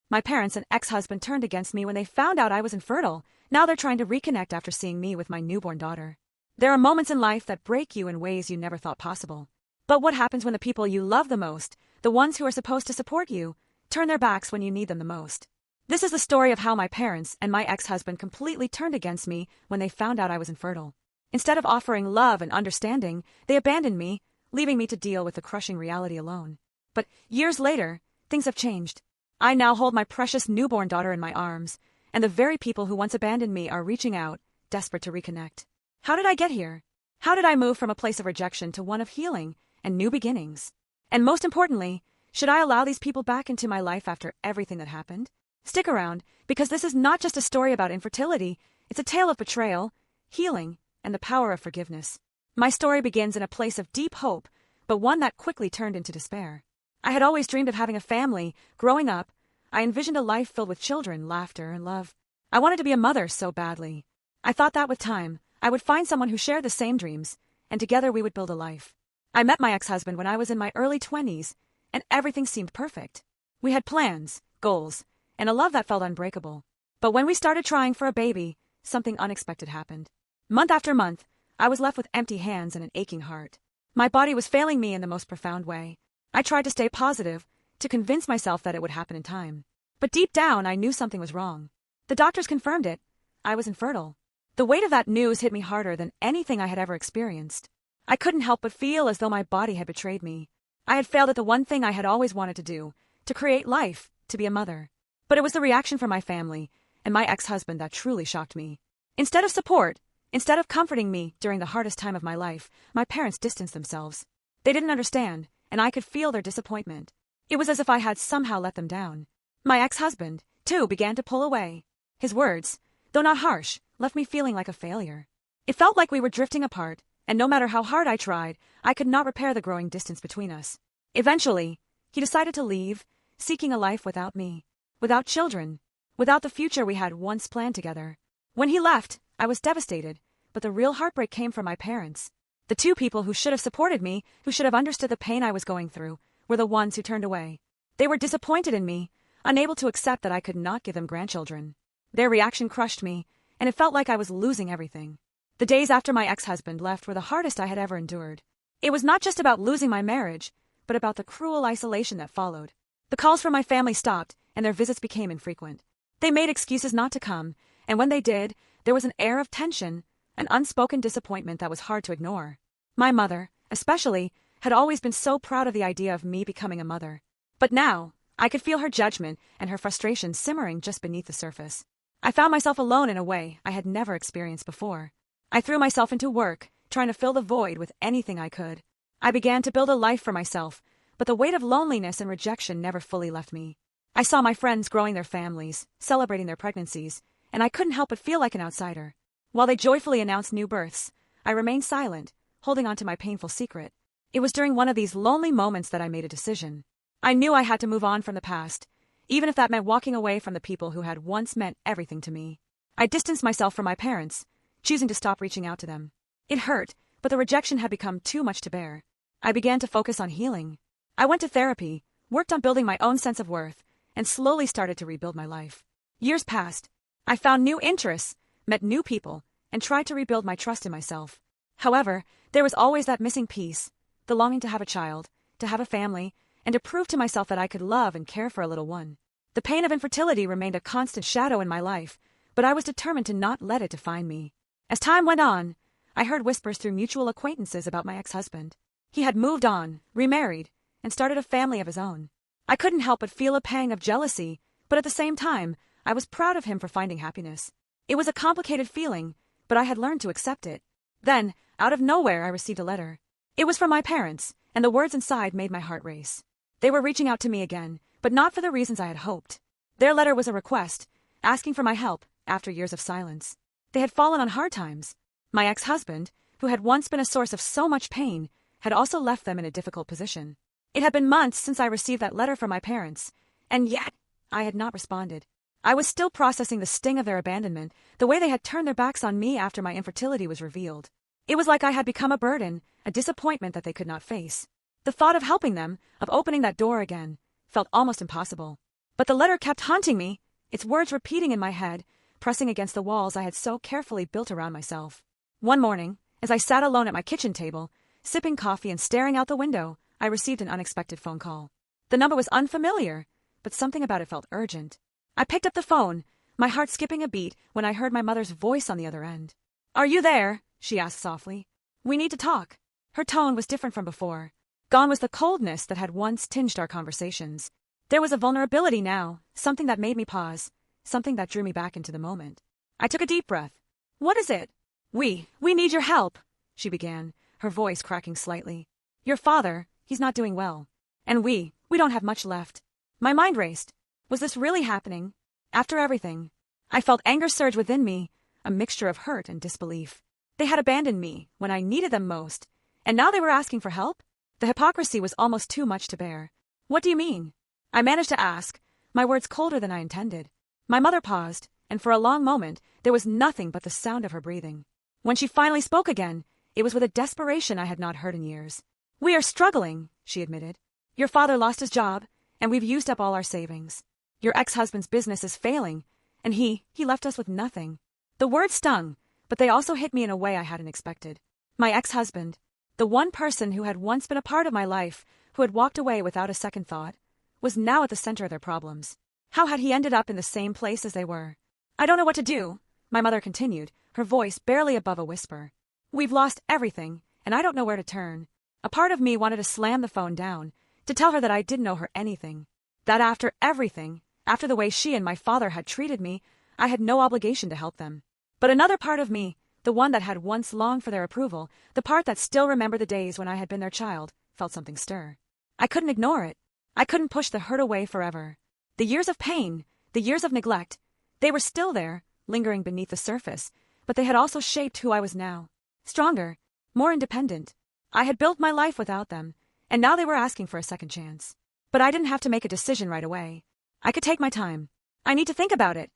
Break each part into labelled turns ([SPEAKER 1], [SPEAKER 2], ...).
[SPEAKER 1] My parents and ex-husband turned against me when they found out I was infertile. Now they're trying to reconnect after seeing me with my newborn daughter. There are moments in life that break you in ways you never thought possible. But what happens when the people you love the most, the ones who are supposed to support you, turn their backs when you need them the most? This is the story of how my parents and my ex-husband completely turned against me when they found out I was infertile. Instead of offering love and understanding, they abandoned me, leaving me to deal with the crushing reality alone. But years later, things have changed. I now hold my precious newborn daughter in my arms, and the very people who once abandoned me are reaching out, desperate to reconnect. How did I get here? How did I move from a place of rejection to one of healing and new beginnings? And most importantly, should I allow these people back into my life after everything that happened? Stick around, because this is not just a story about infertility, it's a tale of betrayal, healing, and the power of forgiveness. My story begins in a place of deep hope, but one that quickly turned into despair. I had always dreamed of having a family. Growing up, I envisioned a life filled with children, laughter, and love. I wanted to be a mother so badly. I thought that with time, I would find someone who shared the same dreams, and together we would build a life. I met my ex-husband when I was in my early 20s, and everything seemed perfect. We had plans, goals, and a love that felt unbreakable. But when we started trying for a baby, something unexpected happened. Month after month, I was left with empty hands and an aching heart. My body was failing me in the most profound way. I tried to stay positive, to convince myself that it would happen in time. But deep down, I knew something was wrong. The doctors confirmed it. I was infertile. The weight of that news hit me harder than anything I had ever experienced. I couldn't help but feel as though my body had betrayed me. I had failed at the one thing I had always wanted to do, to create life, to be a mother. But it was the reaction from my family and my ex-husband that truly shocked me. Instead of support, instead of comforting me during the hardest time of my life, my parents distanced themselves. They didn't understand, and I could feel their disappointment. It was as if I had somehow let them down. My ex-husband, too, began to pull away. His words, though not harsh, left me feeling like a failure. It felt like we were drifting apart, and no matter how hard I tried, I could not repair the growing distance between us. Eventually, he decided to leave, seeking a life without me, without children, without the future we had once planned together. When he left, I was devastated, but the real heartbreak came from my parents. The two people who should have supported me, who should have understood the pain I was going through, were the ones who turned away. They were disappointed in me, unable to accept that I could not give them grandchildren. Their reaction crushed me, and it felt like I was losing everything. The days after my ex-husband left were the hardest I had ever endured. It was not just about losing my marriage, but about the cruel isolation that followed. The calls from my family stopped, and their visits became infrequent. They made excuses not to come, and when they did, there was an air of tension, an unspoken disappointment that was hard to ignore. My mother, especially, had always been so proud of the idea of me becoming a mother. But now, I could feel her judgment and her frustration simmering just beneath the surface. I found myself alone in a way I had never experienced before. I threw myself into work, trying to fill the void with anything I could. I began to build a life for myself, but the weight of loneliness and rejection never fully left me. I saw my friends growing their families, celebrating their pregnancies, and I couldn't help but feel like an outsider. While they joyfully announced new births, I remained silent, holding on to my painful secret. It was during one of these lonely moments that I made a decision. I knew I had to move on from the past, even if that meant walking away from the people who had once meant everything to me. I distanced myself from my parents, choosing to stop reaching out to them. It hurt, but the rejection had become too much to bear. I began to focus on healing. I went to therapy, worked on building my own sense of worth, and slowly started to rebuild my life. Years passed. I found new interests, met new people, and tried to rebuild my trust in myself. However, there was always that missing piece, the longing to have a child, to have a family, and to prove to myself that I could love and care for a little one. The pain of infertility remained a constant shadow in my life, but I was determined to not let it define me. As time went on, I heard whispers through mutual acquaintances about my ex-husband. He had moved on, remarried, and started a family of his own. I couldn't help but feel a pang of jealousy, but at the same time, I was proud of him for finding happiness. It was a complicated feeling, but I had learned to accept it. Then, out of nowhere, I received a letter. It was from my parents, and the words inside made my heart race. They were reaching out to me again, but not for the reasons I had hoped. Their letter was a request, asking for my help after years of silence. They had fallen on hard times. My ex-husband, who had once been a source of so much pain, had also left them in a difficult position. It had been months since I received that letter from my parents, and yet I had not responded. I was still processing the sting of their abandonment, the way they had turned their backs on me after my infertility was revealed. It was like I had become a burden, a disappointment that they could not face. The thought of helping them, of opening that door again, felt almost impossible. But the letter kept haunting me, its words repeating in my head, pressing against the walls I had so carefully built around myself. One morning, as I sat alone at my kitchen table, sipping coffee and staring out the window, I received an unexpected phone call. The number was unfamiliar, but something about it felt urgent. I picked up the phone, my heart skipping a beat when I heard my mother's voice on the other end. "Are you there?" she asked softly. "We need to talk." Her tone was different from before. Gone was the coldness that had once tinged our conversations. There was a vulnerability now, something that made me pause, something that drew me back into the moment. I took a deep breath. "What is it?" We need your help," she began, her voice cracking slightly. "Your father, he's not doing well. And we don't have much left." My mind raced. Was this really happening? After everything? I felt anger surge within me, a mixture of hurt and disbelief. They had abandoned me when I needed them most, and now they were asking for help? The hypocrisy was almost too much to bear. "What do you mean?" I managed to ask, my words colder than I intended. My mother paused, and for a long moment there was nothing but the sound of her breathing. When she finally spoke again, it was with a desperation I had not heard in years. "We are struggling," she admitted. "Your father lost his job, and we've used up all our savings. Your ex-husband's business is failing, and he left us with nothing." The words stung, but they also hit me in a way I hadn't expected. My ex-husband, the one person who had once been a part of my life, who had walked away without a second thought, was now at the center of their problems. How had he ended up in the same place as they were? "I don't know what to do," my mother continued, her voice barely above a whisper. "We've lost everything, and I don't know where to turn." A part of me wanted to slam the phone down, to tell her that I didn't know her anything, that after everything, after the way she and my father had treated me, I had no obligation to help them. But another part of me, the one that had once longed for their approval, the part that still remembered the days when I had been their child, felt something stir. I couldn't ignore it. I couldn't push the hurt away forever. The years of pain, the years of neglect, they were still there, lingering beneath the surface, but they had also shaped who I was now. Stronger, more independent. I had built my life without them, and now they were asking for a second chance. But I didn't have to make a decision right away. I could take my time. "I need to think about it,"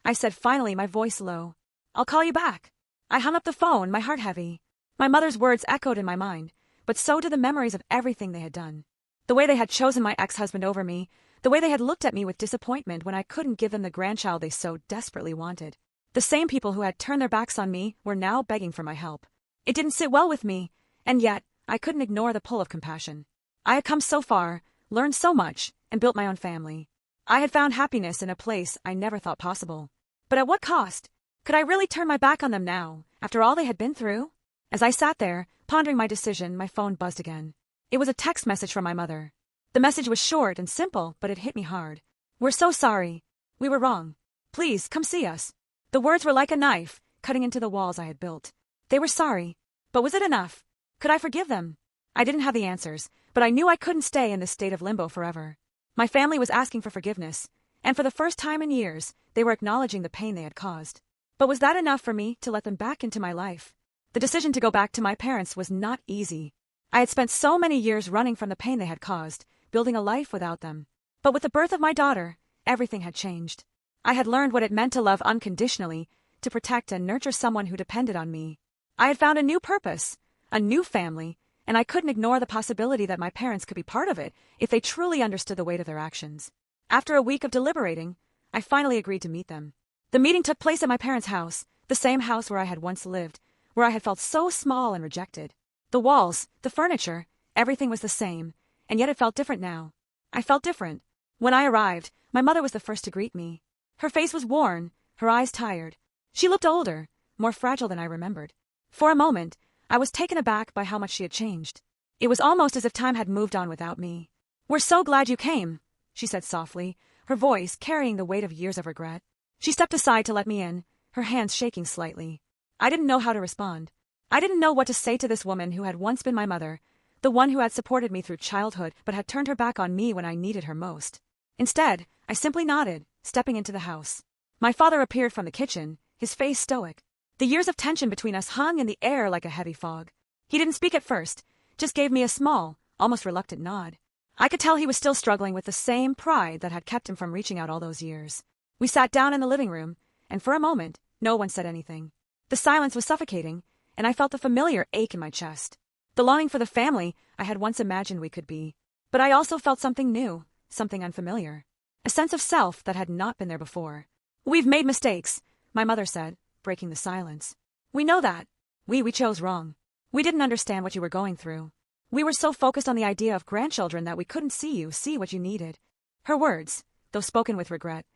[SPEAKER 1] I said finally, my voice low. "I'll call you back." I hung up the phone, my heart heavy. My mother's words echoed in my mind, but so did the memories of everything they had done. The way they had chosen my ex-husband over me, the way they had looked at me with disappointment when I couldn't give them the grandchild they so desperately wanted. The same people who had turned their backs on me were now begging for my help. It didn't sit well with me, and yet I couldn't ignore the pull of compassion. I had come so far, learned so much, and built my own family. I had found happiness in a place I never thought possible. But at what cost? Could I really turn my back on them now, after all they had been through? As I sat there, pondering my decision, my phone buzzed again. It was a text message from my mother. The message was short and simple, but it hit me hard. "We're so sorry. We were wrong. Please, come see us." The words were like a knife, cutting into the walls I had built. They were sorry. But was it enough? Could I forgive them? I didn't have the answers, but I knew I couldn't stay in this state of limbo forever. My family was asking for forgiveness, and for the first time in years, they were acknowledging the pain they had caused. But was that enough for me to let them back into my life? The decision to go back to my parents was not easy. I had spent so many years running from the pain they had caused, building a life without them. But with the birth of my daughter, everything had changed. I had learned what it meant to love unconditionally, to protect and nurture someone who depended on me. I had found a new purpose, a new family, and I couldn't ignore the possibility that my parents could be part of it if they truly understood the weight of their actions. After a week of deliberating, I finally agreed to meet them. The meeting took place at my parents' house, the same house where I had once lived, where I had felt so small and rejected. The walls, the furniture, everything was the same, and yet it felt different now. I felt different. When I arrived, my mother was the first to greet me. Her face was worn, her eyes tired. She looked older, more fragile than I remembered. For a moment, I was taken aback by how much she had changed. It was almost as if time had moved on without me. "We're so glad you came," she said softly, her voice carrying the weight of years of regret. She stepped aside to let me in, her hands shaking slightly. I didn't know how to respond. I didn't know what to say to this woman who had once been my mother, the one who had supported me through childhood but had turned her back on me when I needed her most. Instead, I simply nodded, stepping into the house. My father appeared from the kitchen, his face stoic. The years of tension between us hung in the air like a heavy fog. He didn't speak at first, just gave me a small, almost reluctant nod. I could tell he was still struggling with the same pride that had kept him from reaching out all those years. We sat down in the living room, and for a moment, no one said anything. The silence was suffocating, and I felt the familiar ache in my chest. The longing for the family I had once imagined we could be. But I also felt something new, something unfamiliar. a sense of self that had not been there before. "We've made mistakes," my mother said, breaking the silence. "We know that. We chose wrong. We didn't understand what you were going through. We were so focused on the idea of grandchildren that we couldn't see what you needed." Her words, though spoken with regret,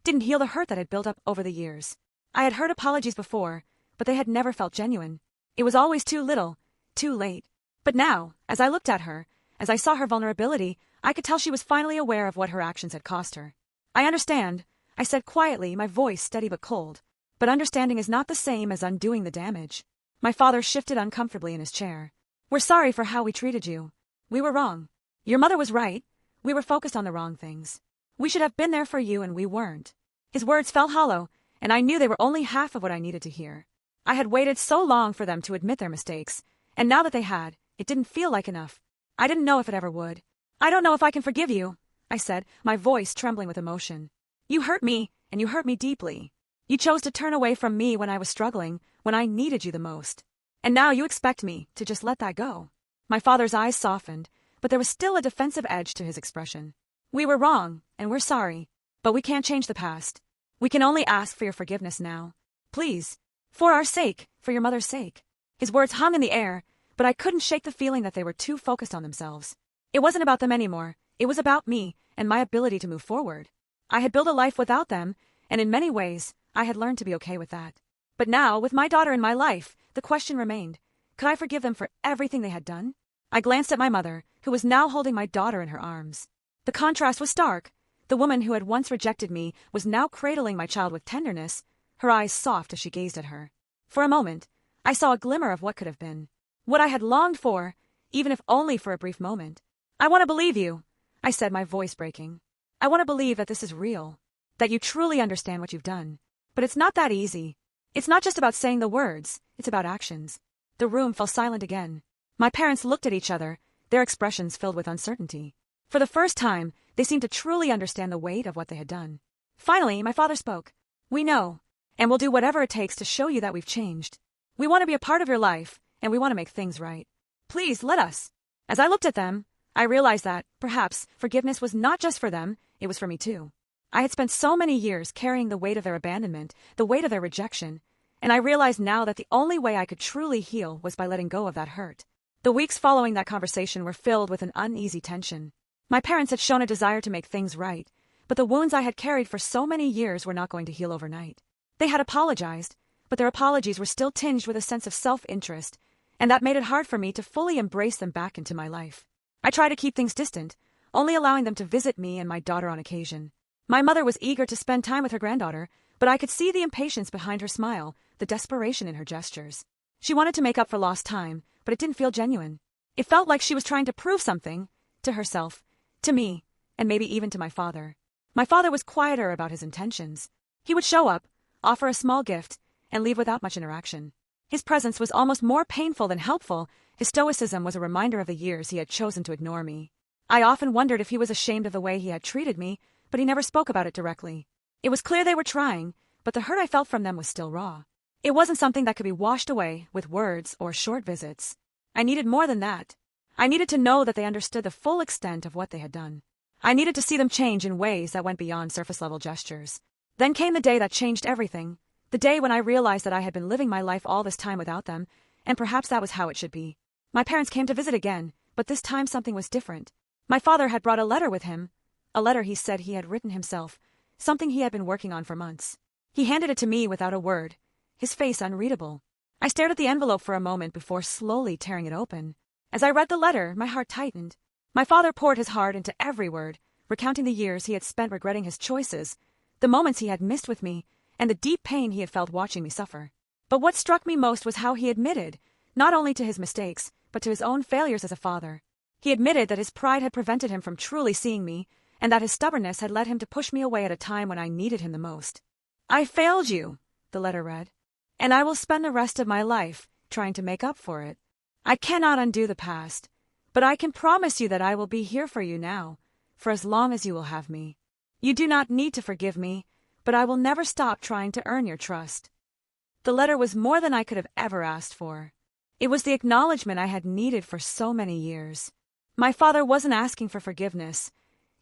[SPEAKER 1] didn't heal the hurt that had built up over the years. I had heard apologies before, but they had never felt genuine. It was always too little, too late. But now, as I looked at her, as I saw her vulnerability, I could tell she was finally aware of what her actions had cost her. "I understand," I said quietly, my voice steady but cold. "But understanding is not the same as undoing the damage." My father shifted uncomfortably in his chair. "We're sorry for how we treated you. We were wrong. Your mother was right. We were focused on the wrong things. We should have been there for you and we weren't." His words fell hollow, and I knew they were only half of what I needed to hear. I had waited so long for them to admit their mistakes, and now that they had, it didn't feel like enough. I didn't know if it ever would. "I don't know if I can forgive you," I said, my voice trembling with emotion. "You hurt me, and you hurt me deeply. You chose to turn away from me when I was struggling, when I needed you the most. And now you expect me to just let that go." My father's eyes softened, but there was still a defensive edge to his expression. "We were wrong, and we're sorry, but we can't change the past. We can only ask for your forgiveness now. Please, for our sake, for your mother's sake." His words hung in the air, but I couldn't shake the feeling that they were too focused on themselves. It wasn't about them anymore. It was about me and my ability to move forward. I had built a life without them, and in many ways, I had learned to be okay with that. But now, with my daughter in my life, the question remained, could I forgive them for everything they had done? I glanced at my mother, who was now holding my daughter in her arms. The contrast was stark. The woman who had once rejected me was now cradling my child with tenderness, her eyes soft as she gazed at her. For a moment, I saw a glimmer of what could have been. What I had longed for, even if only for a brief moment. "I want to believe you," I said, my voice breaking. "I want to believe that this is real, that you truly understand what you've done. But it's not that easy. It's not just about saying the words, it's about actions." The room fell silent again. My parents looked at each other, their expressions filled with uncertainty. For the first time, they seemed to truly understand the weight of what they had done. Finally, my father spoke. "We know, and we'll do whatever it takes to show you that we've changed. We want to be a part of your life, and we want to make things right. Please, let us." As I looked at them, I realized that, perhaps, forgiveness was not just for them, it was for me too. I had spent so many years carrying the weight of their abandonment, the weight of their rejection, and I realized now that the only way I could truly heal was by letting go of that hurt. The weeks following that conversation were filled with an uneasy tension. My parents had shown a desire to make things right, but the wounds I had carried for so many years were not going to heal overnight. They had apologized, but their apologies were still tinged with a sense of self-interest, and that made it hard for me to fully embrace them back into my life. I tried to keep things distant, only allowing them to visit me and my daughter on occasion. My mother was eager to spend time with her granddaughter, but I could see the impatience behind her smile, the desperation in her gestures. She wanted to make up for lost time, but it didn't feel genuine. It felt like she was trying to prove something, to herself, to me, and maybe even to my father. My father was quieter about his intentions. He would show up, offer a small gift, and leave without much interaction. His presence was almost more painful than helpful. His stoicism was a reminder of the years he had chosen to ignore me. I often wondered if he was ashamed of the way he had treated me, but he never spoke about it directly. It was clear they were trying, but the hurt I felt from them was still raw. It wasn't something that could be washed away with words or short visits. I needed more than that. I needed to know that they understood the full extent of what they had done. I needed to see them change in ways that went beyond surface-level gestures. Then came the day that changed everything, the day when I realized that I had been living my life all this time without them, and perhaps that was how it should be. My parents came to visit again, but this time something was different. My father had brought a letter with him, a letter he said he had written himself, something he had been working on for months. He handed it to me without a word, his face unreadable. I stared at the envelope for a moment before slowly tearing it open. As I read the letter, my heart tightened. My father poured his heart into every word, recounting the years he had spent regretting his choices, the moments he had missed with me, and the deep pain he had felt watching me suffer. But what struck me most was how he admitted, not only to his mistakes, but to his own failures as a father. He admitted that his pride had prevented him from truly seeing me, and that his stubbornness had led him to push me away at a time when I needed him the most. "I failed you," the letter read, "and I will spend the rest of my life trying to make up for it. I cannot undo the past, but I can promise you that I will be here for you now, for as long as you will have me. You do not need to forgive me, but I will never stop trying to earn your trust." The letter was more than I could have ever asked for. It was the acknowledgement I had needed for so many years. My father wasn't asking for forgiveness.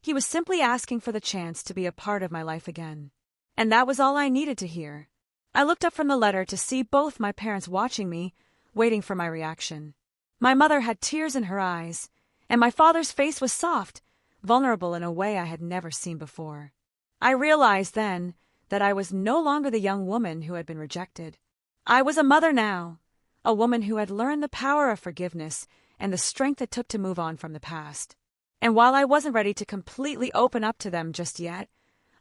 [SPEAKER 1] He was simply asking for the chance to be a part of my life again. And that was all I needed to hear. I looked up from the letter to see both my parents watching me, waiting for my reaction. My mother had tears in her eyes, and my father's face was soft, vulnerable in a way I had never seen before. I realized then that I was no longer the young woman who had been rejected. I was a mother now, a woman who had learned the power of forgiveness and the strength it took to move on from the past. And while I wasn't ready to completely open up to them just yet,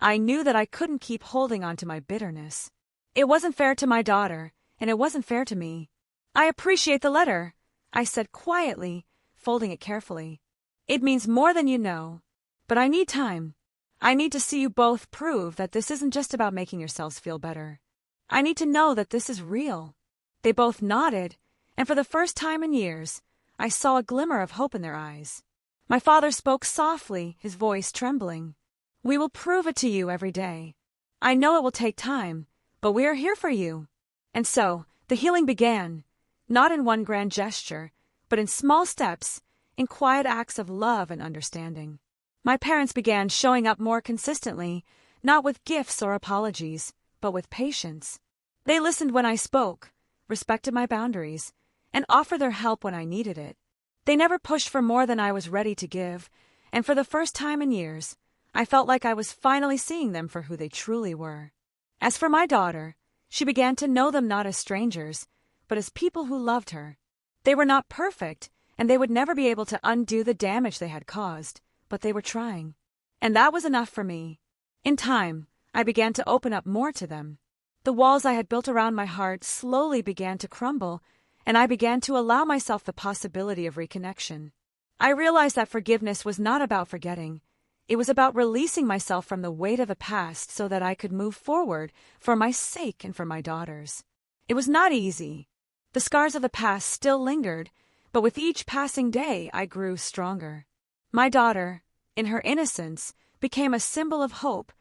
[SPEAKER 1] I knew that I couldn't keep holding on to my bitterness. It wasn't fair to my daughter, and it wasn't fair to me. I appreciate the letter, I said quietly, folding it carefully. It means more than you know, but I need time. I need to see you both prove that this isn't just about making yourselves feel better. I need to know that this is real. They both nodded, and for the first time in years, I saw a glimmer of hope in their eyes. My father spoke softly, his voice trembling. We will prove it to you every day. I know it will take time, but we are here for you. And so, the healing began, not in one grand gesture, but in small steps, in quiet acts of love and understanding. My parents began showing up more consistently, not with gifts or apologies, but with patience. They listened when I spoke, respected my boundaries, and offered their help when I needed it. They never pushed for more than I was ready to give, and for the first time in years, I felt like I was finally seeing them for who they truly were. As for my daughter, she began to know them not as strangers, but as people who loved her. They were not perfect, and they would never be able to undo the damage they had caused, but they were trying. And that was enough for me. In time, I began to open up more to them. The walls I had built around my heart slowly began to crumble, and I began to allow myself the possibility of reconnection. I realized that forgiveness was not about forgetting. It was about releasing myself from the weight of the past so that I could move forward for my sake and for my daughter's. It was not easy. The scars of the past still lingered, but with each passing day I grew stronger. My daughter, in her innocence, became a symbol of hope,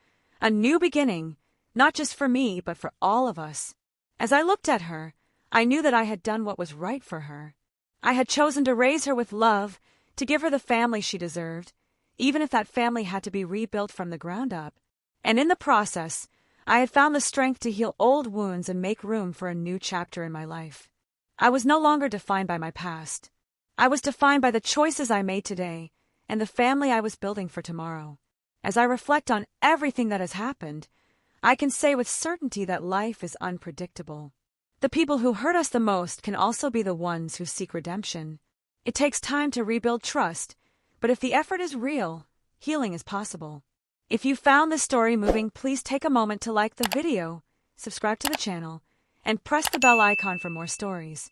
[SPEAKER 1] a new beginning, not just for me but for all of us. As I looked at her, I knew that I had done what was right for her. I had chosen to raise her with love, to give her the family she deserved, even if that family had to be rebuilt from the ground up. And in the process, I had found the strength to heal old wounds and make room for a new chapter in my life. I was no longer defined by my past. I was defined by the choices I made today and the family I was building for tomorrow. As I reflect on everything that has happened, I can say with certainty that life is unpredictable. The people who hurt us the most can also be the ones who seek redemption. It takes time to rebuild trust, but if the effort is real, healing is possible. If you found this story moving, please take a moment to like the video, subscribe to the channel, and press the bell icon for more stories.